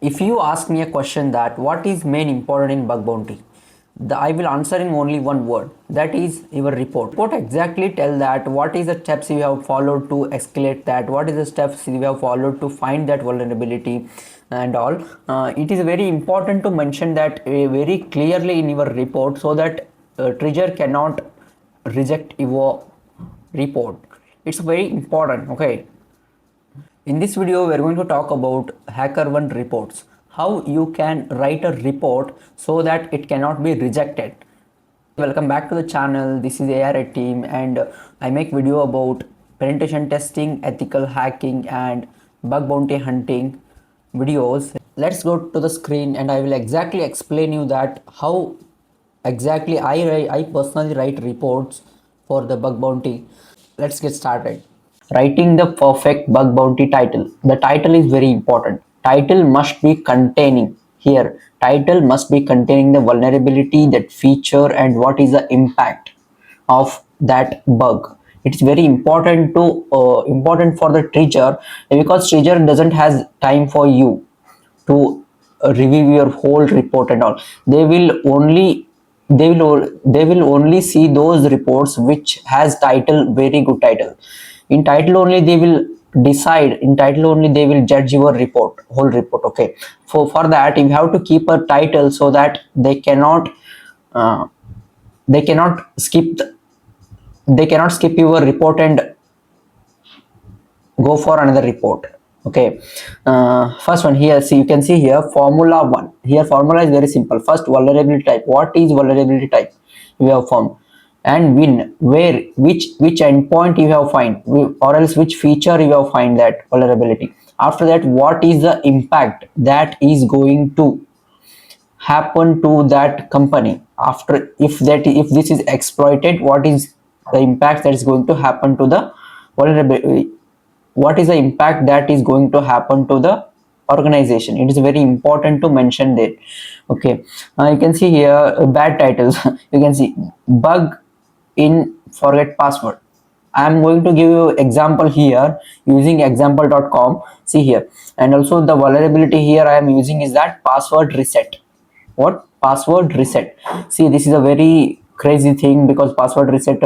If you ask me a question that what is main important in bug bounty, I will answer in only one word, that is your report. Report exactly tell that what is the steps you have followed to escalate that, what is the steps you have followed to find that vulnerability and all. It is very important to mention that very clearly in your report so that trigger cannot reject your report. It's very important. Okay, in this video, we are going to talk about HackerOne reports. How you can write a report so that it cannot be rejected. Welcome back to the channel. This is ARA team and I make video about penetration testing, ethical hacking and bug bounty hunting videos. Let's go to the screen and I will exactly explain you that how exactly I personally write reports for the bug bounty. Let's get started. Writing the perfect bug bounty title. The title is very important. Title must be containing here. Title must be containing the vulnerability, that feature, and what is the impact of that bug. It's very important to important for the trigger, because trigger doesn't has time for you to review your whole report and all. They will only see those reports which has title, very good title. In title only they will decide, in title only they will judge your report, whole report. Okay, for that you have to keep a title so that uh, they cannot skip they cannot skip your report and go for another report. Okay, first one here, see, you can see here formula one. Here formula is very simple. First, vulnerability type. What is vulnerability type we have found? And win, where, which endpoint you have find, or else which feature you have find that vulnerability. After that, what is the impact that is going to happen to that company after, if this is exploited, what is the impact that is going to happen to the vulnerability, what is the impact that is going to happen to the organization. It is very important to mention that. Okay, you can see here bad titles. You can see bug in forget password. I am going to give you example here using example.com. See here, and also the vulnerability here I am using is that password reset. What? Password reset. See, this is a very crazy thing, because password reset,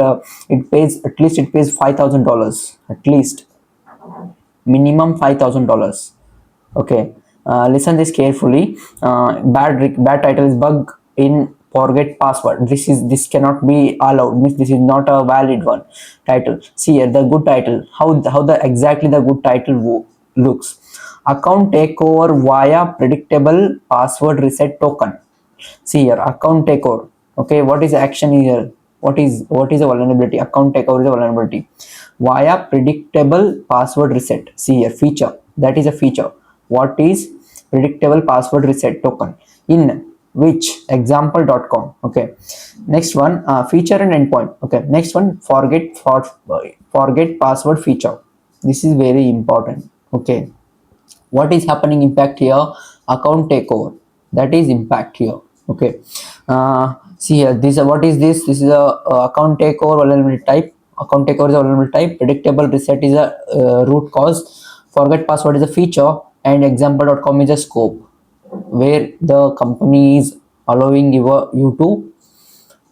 it pays, at least it pays $5,000, at least minimum $5,000. Okay, listen this carefully. Bad title is bug in forget password. This cannot be allowed, means this is not a valid one. Title, see here the good title, how the exactly the good title looks. Account takeover via predictable password reset token. See here, account takeover. Okay, what is action here? What is a vulnerability? Account takeover is a vulnerability via predictable password reset. See here, feature, that is a feature. What is predictable password reset token? In which example.com. Okay, next one, feature and endpoint. Okay, next one, forget password feature. This is very important. Okay, what is happening impact here? Account takeover, that is impact here. Okay, see here, this what is this is a account takeover vulnerability type. Account takeover is a vulnerability type. Predictable reset is a root cause. Forget password is a feature, and example.com is a scope where the company is allowing you to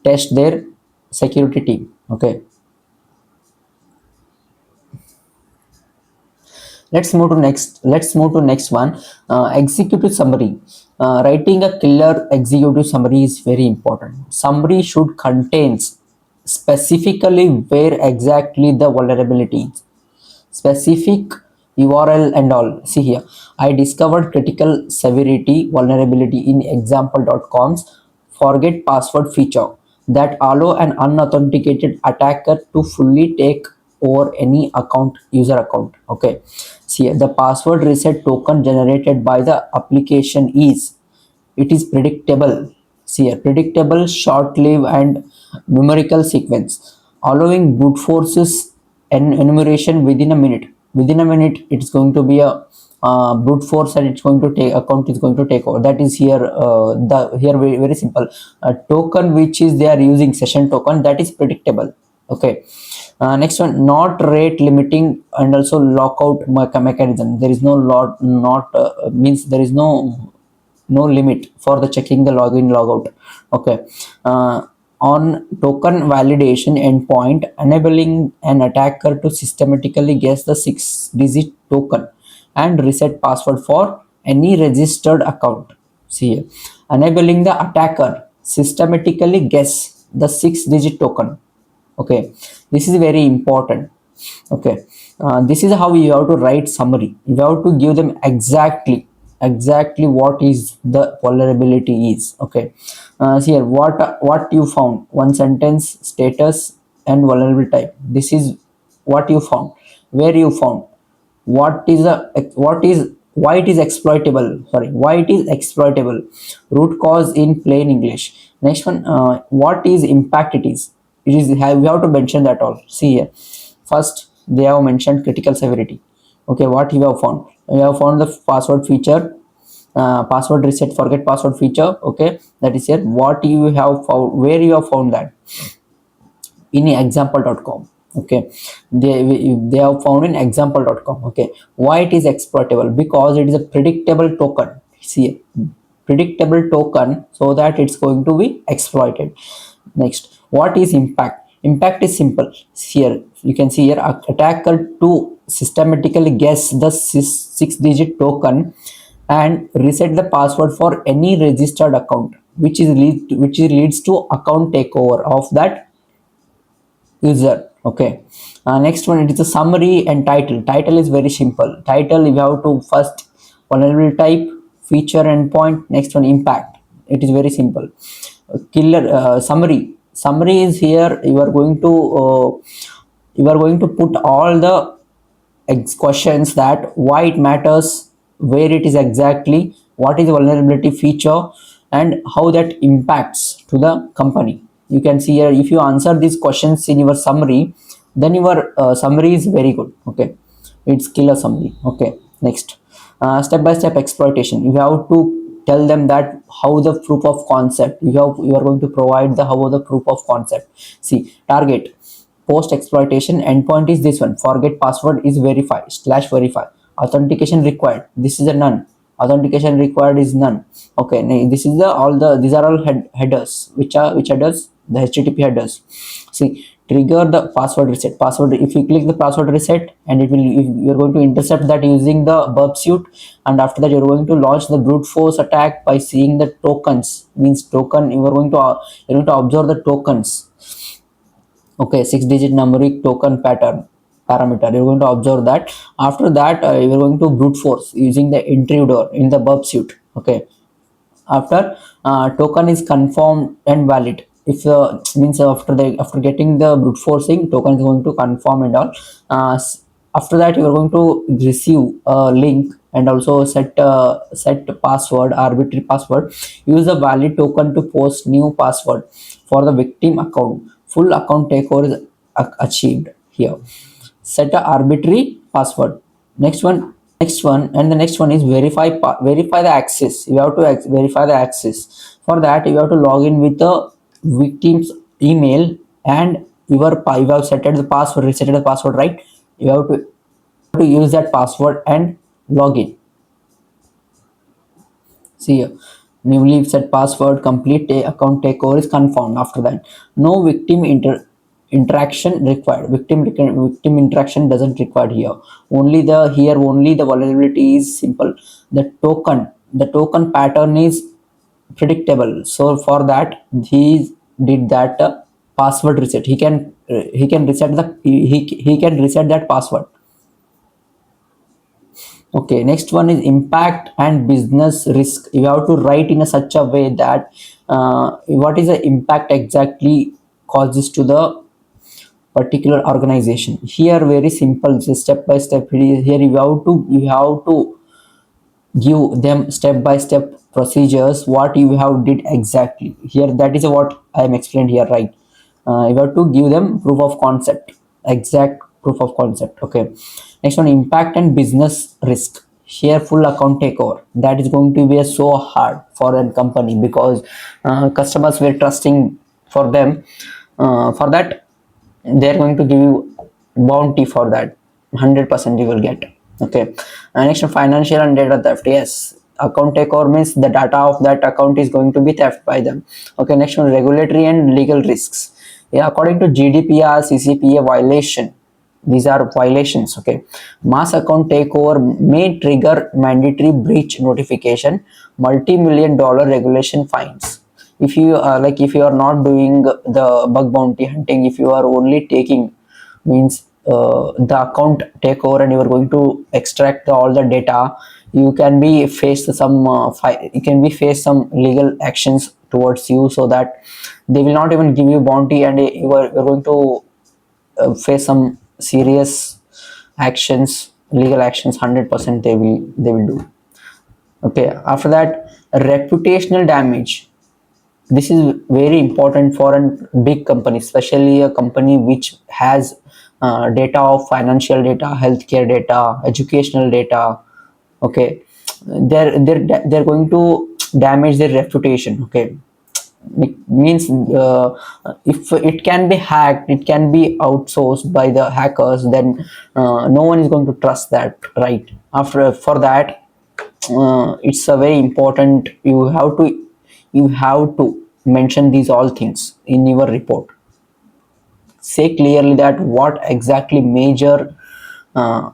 test their security team. Okay, let's move to next one. Executive summary. Writing a killer executive summary is very important. Summary should contains specifically where exactly the vulnerability is, specific URL and all. See here, I discovered critical severity vulnerability in example.com's forget password feature that allow an unauthenticated attacker to fully take over any user account. Okay, see here, the password reset token generated by the application is, it is predictable. See here, predictable, short-lived and numerical sequence, allowing brute forces enumeration within a minute. Within a minute, it's going to be a brute force, and it's going to take account is going to take over. That is here, the here very, very simple. A token which is they are using session token, that is predictable. Okay, Next one, not rate limiting and also lockout mechanism. There is no lot, not means there is no limit for the checking the login logout. Okay. On token validation endpoint, enabling an attacker to systematically guess the 6-digit token and reset password for any registered account. See here, enabling the attacker systematically guess the 6-digit token. Okay, this is very important. Okay, this is how you have to write summary. You have to give them exactly what is the vulnerability is. Okay, so here what you found, one sentence, status and vulnerability type. This is what you found, where you found, what is why it is exploitable, sorry, why it is exploitable, root cause in plain English. Next one, what is impact it is have we have to mention that all. See here, first they have mentioned critical severity. Okay, what you have found, you have found the password feature, password reset forget password feature. Okay, that is here. What you have found, where you have found that, in example.com. Okay, they have found in example.com. Okay, why it is exploitable, because it is a predictable token. See, predictable token, so that it's going to be exploited. Next, what is impact? Impact is simple. Here you can see here, attacker to systematically guess the 6-digit token and reset the password for any registered account, which leads to account takeover of that user. Okay, next one, it is a summary and title is very simple. Title, you have to first vulnerability type, feature endpoint. Next one, impact, it is very simple. Killer, summary is here, you are going to put all the questions, that why it matters, where it is exactly, what is the vulnerability feature, and how that impacts to the company. You can see here, if you answer these questions in your summary, then your summary is very good. Okay, it's killer summary. Okay, next, step by step exploitation. You have to tell them that how the proof of concept, you are going to provide the how the proof of concept. See, target, post exploitation endpoint is this one, forget password is verify slash verify, authentication required, this is a none, authentication required is none. Okay, this is the all the these are all headers, which headers, the HTTP headers. See, trigger the password reset. Password, if you click the password reset, and it will, if you're going to intercept that using the burp suite, and after that you're going to launch the brute force attack by seeing the tokens, means token, you're going to observe the tokens. Okay, 6-digit numeric token pattern parameter, you're going to observe that. After that, you're going to brute force using the intruder in the burp suite. Okay, after token is confirmed and valid, if means after getting the brute forcing, token is going to confirm and all. After that, you are going to receive a link, and also set password, arbitrary password. Use a valid token to post new password for the victim account. Full account takeover is achieved here. Set a arbitrary password. Next one and the next one is verify the access. You have to verify the access. For that, you have to log in with the victim's email, and you have set the password, reset the password, right? You have to use that password and log in. See here, newly set password, complete account takeover is confirmed. After that, no victim interaction required. Victim interaction doesn't required here. Only the vulnerability is simple. The token pattern is predictable. So for that, he did that password reset. He can reset he can reset that password. Okay, next one is impact and business risk. You have to write in a such a way that what is the impact exactly causes to the particular organization. Here, very simple, step by step. Here you have to give them step by step procedures. What you have did exactly here. That is what I am explained here, right? You have to give them proof of concept, exact proof of concept. Okay, next one, impact and business risk. Here, full account takeover, that is going to be so hard for a company, because customers were trusting for them. For that, they are going to give you bounty for that. 100% you will get. Okay. And next, financial and data theft. Yes, account takeover means the data of that account is going to be theft by them. Okay. Next one, regulatory and legal risks. Yeah, according to GDPR, CCPA violation, these are violations. Okay. Mass account takeover may trigger mandatory breach notification, multi-million dollar regulation fines. If you if you are not doing the bug bounty hunting, if you are only taking, means the account takeover and you are going to extract all the data, you can be faced some you can be faced some legal actions towards you, so that they will not even give you bounty, and you're going to face some serious actions, legal actions. 100% they will do. Okay. After that, reputational damage. This is very important for a big company, especially a company which has data of financial data, healthcare data, educational data. Okay. They're going to damage their reputation. Okay. It means if it can be hacked, it can be outsourced by the hackers, then no one is going to trust that, right? After For that, it's a very important, you have to mention these all things in your report. Say clearly that what exactly major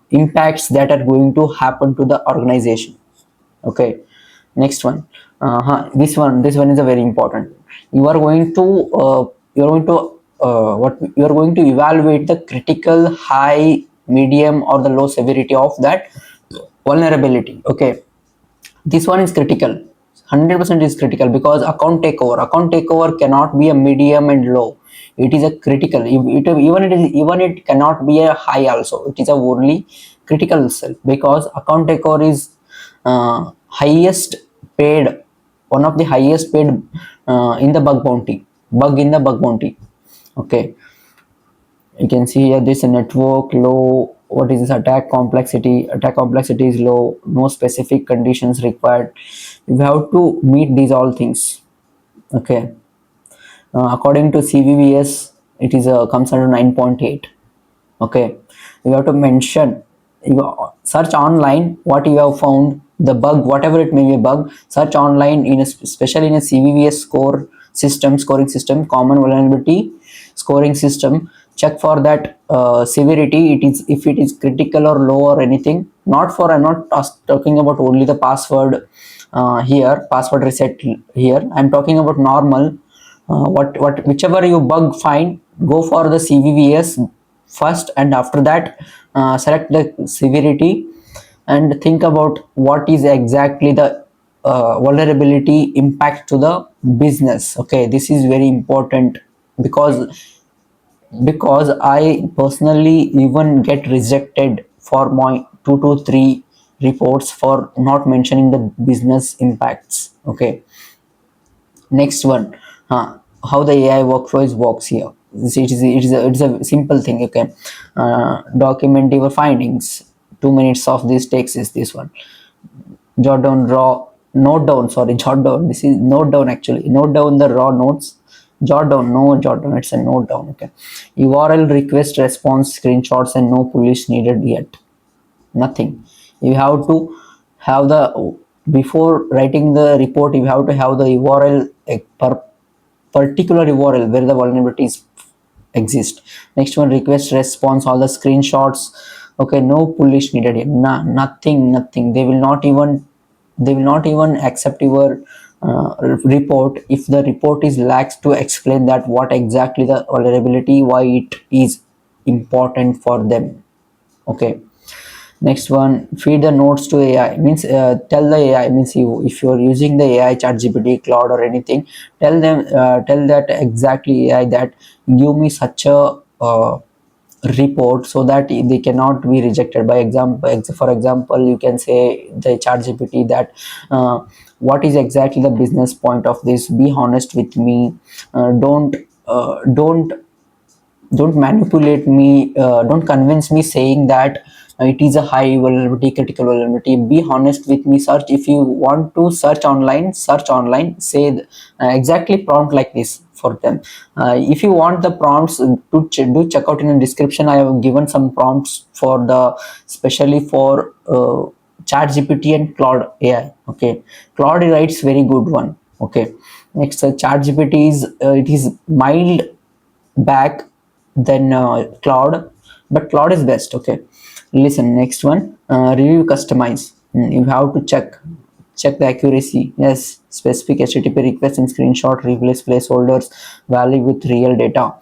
impacts that are going to happen to the organization. Okay. Next one, this one is a very important. You are going to what you are going to evaluate the critical, high, medium, or the low severity of that vulnerability. Okay. This one is critical. 100% is critical, because account takeover cannot be a medium and low. It is a critical. Even it cannot be a high also. It is a only critical itself, because account takeover is highest paid, one of the highest paid in the bug bounty. Okay. You can see here this network low. What is this? Attack complexity is low, no specific conditions required. You have to meet these all things. Okay. According to CVVS, it is comes under 9.8. Okay. You have to mention, you search online what you have found, the bug, whatever it may be a bug. Search online especially in a CVVS scoring system, common vulnerability scoring system. Check for that severity. It is, if it is critical or low or anything. Not for, I'm not talking about only the password here, password reset here. I'm talking about normal. What whichever you bug find, go for the CVVS first, and after that select the severity, and think about what is exactly the vulnerability impact to the business. Okay. This is very important, because I personally even get rejected for my 2 to 3 reports for not mentioning the business impacts. Okay. Next one, how the AI workflow works here. It is a simple thing. Okay. Document your findings. 2 minutes of this takes is this one. Jot down raw, note down, sorry, jot down. This is note down actually. Note down the raw notes. Jot down, no jot down, it's a note down. Okay. URL request response screenshots, and no police needed yet. Nothing. You have to have the, before writing the report, you have to have the URL, a particular URL where the vulnerabilities exist. Next one, request response, all the screenshots. Okay, no polish needed here. Nothing. They will not even accept your report if the report is lacks to explain that what exactly the vulnerability, why it is important for them. Okay. Next one, feed the notes to AI. Means tell the AI, means if you are using the AI, ChatGPT, Cloud, or anything, tell that exactly AI that give me such a report, so that they cannot be rejected. By example, for example, you can say the ChatGPT that what is exactly the business point of this? Be honest with me. Don't Don't manipulate me, don't convince me saying that it is a high vulnerability, critical vulnerability. Be honest with me. Search, if you want to search online, search online, say exactly prompt like this for them. If you want the prompts to do check out in the description. I have given some prompts for the, especially for chat gpt and claude AI. Okay, claude writes very good one. Okay, next chat gpt is it is mild back than cloud, but cloud is best. Okay, listen, next one, review, customize. You have to check the accuracy. Yes, specific http request and screenshot, replace placeholders, value with real data.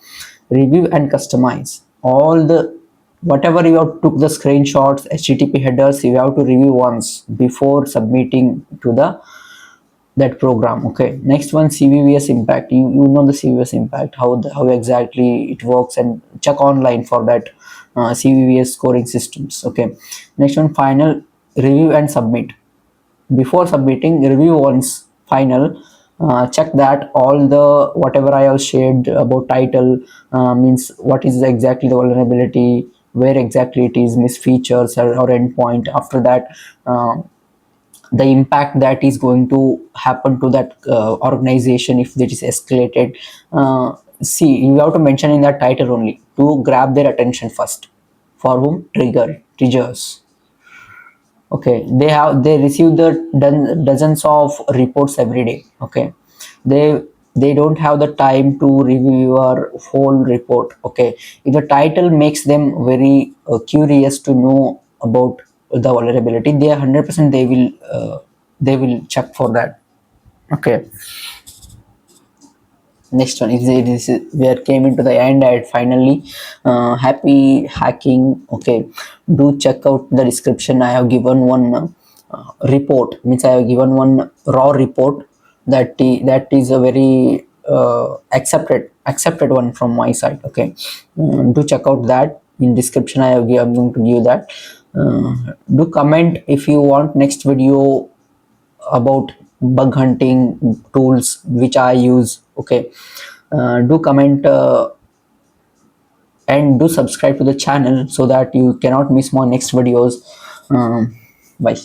Review and customize all the, whatever you have took the screenshots, http headers, you have to review once before submitting to the that program. Okay, next one, cvvs impact. You know the cvvs impact, how exactly it works, and check online for that cvvs scoring systems. Okay, next one, final, review and submit. Before submitting, review once, final, check that all the whatever I have shared about title, means what is exactly the vulnerability, where exactly it is, miss features or endpoint. After that, the impact that is going to happen to that organization if it is escalated. See, you have to mention in that title only to grab their attention first. For whom? Triggers. Okay, they receive the dozens of reports every day. Okay, they don't have the time to review your whole report. Okay, if the title makes them very curious to know about the vulnerability, they 100% they will check for that. Okay, next one is we are came into the end and finally, happy hacking. Okay, do check out the description. I have given one report, means I have given one raw report that is a very accepted one from my side. Okay, do check out that in description. I'm going to give that. Do comment if you want next video about bug hunting tools which I use. Okay, do comment, and do subscribe to the channel so that you cannot miss my next videos. Bye.